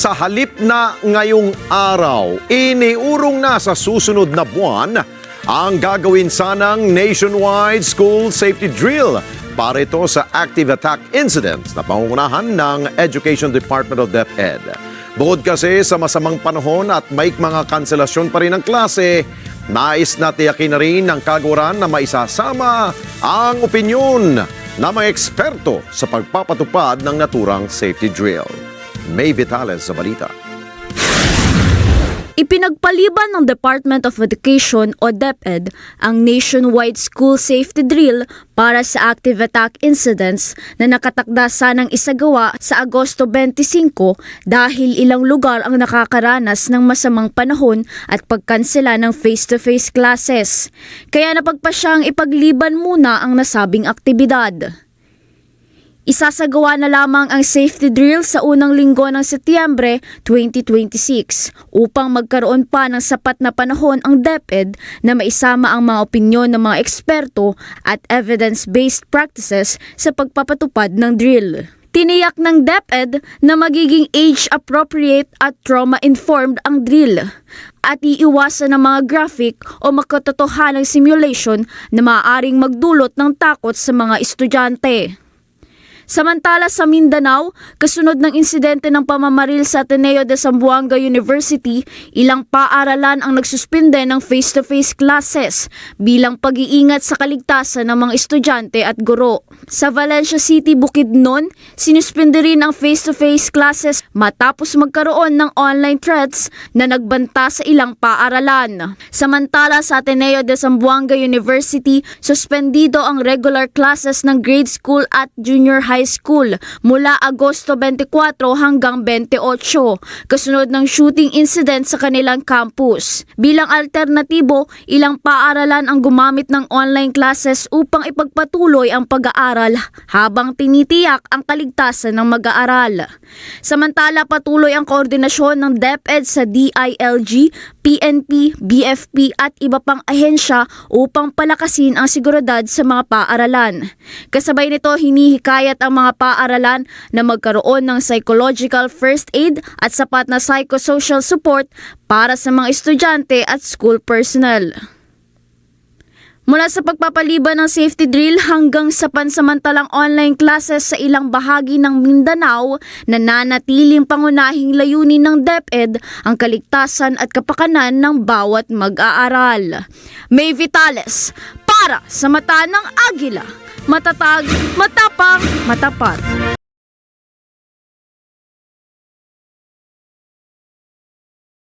Sa halip na ngayong araw, iniurong na sa susunod na buwan ang gagawin sanang nationwide school safety drill para ito sa active attack incidents na pangungunahan ng Education Department of DepEd. Bukod kasi sa masamang panahon at may mga kanselasyon pa rin ng klase, nais na tiyakin na rin ng kagawaran na maisasama ang opinyon ng mga eksperto sa pagpapatupad ng naturang safety drill. May Vitales sa balita. Ipinagpaliban ng Department of Education o DepEd ang nationwide school safety drill para sa active attack incidents na nakatakda sanang isagawa sa Agosto 25 dahil ilang lugar ang nakakaranas ng masamang panahon at pagkansela ng face-to-face classes. Kaya napagpasyang ipagliban muna ang nasabing aktibidad. Isasagawa na lamang ang safety drill sa unang linggo ng Setyembre 2026 upang magkaroon pa ng sapat na panahon ang DepEd na maisama ang mga opinyon ng mga eksperto at evidence-based practices sa pagpapatupad ng drill. Tiniyak ng DepEd na magiging age-appropriate at trauma-informed ang drill at iiwasan ng mga graphic o makatotohanang simulation na maaaring magdulot ng takot sa mga estudyante. Samantala sa Mindanao, kasunod ng insidente ng pamamaril sa Ateneo de Zamboanga University, ilang paaralan ang nagsuspinde ng face-to-face classes bilang pag-iingat sa kaligtasan ng mga estudyante at guro. Sa Valencia City, Bukidnon, sinuspinde rin ang face-to-face classes matapos magkaroon ng online threats na nagbanta sa ilang paaralan. Samantala sa Ateneo de Zamboanga University, suspendido ang regular classes ng grade school at junior high school mula Agosto 24 hanggang 28 kasunod ng shooting incident sa kanilang campus. Bilang alternatibo, ilang paaralan ang gumamit ng online classes upang ipagpatuloy ang pag-aaral habang tinitiyak ang kaligtasan ng mag-aaral. Samantala, patuloy ang koordinasyon ng DepEd sa DILG, PNP, BFP at iba pang ahensya upang palakasin ang seguridad sa mga paaralan. Kasabay nito, hinihikayat ang mga paaralan na magkaroon ng psychological first aid at sapat na psychosocial support para sa mga estudyante at school personnel. Mula sa pagpapaliban ng safety drill hanggang sa pansamantalang online classes sa ilang bahagi ng Mindanao, nananatiling pangunahing layunin ng DepEd ang kaligtasan at kapakanan ng bawat mag-aaral. May Vitales, para sa mata ng Agila, matatag, matapang, matapat.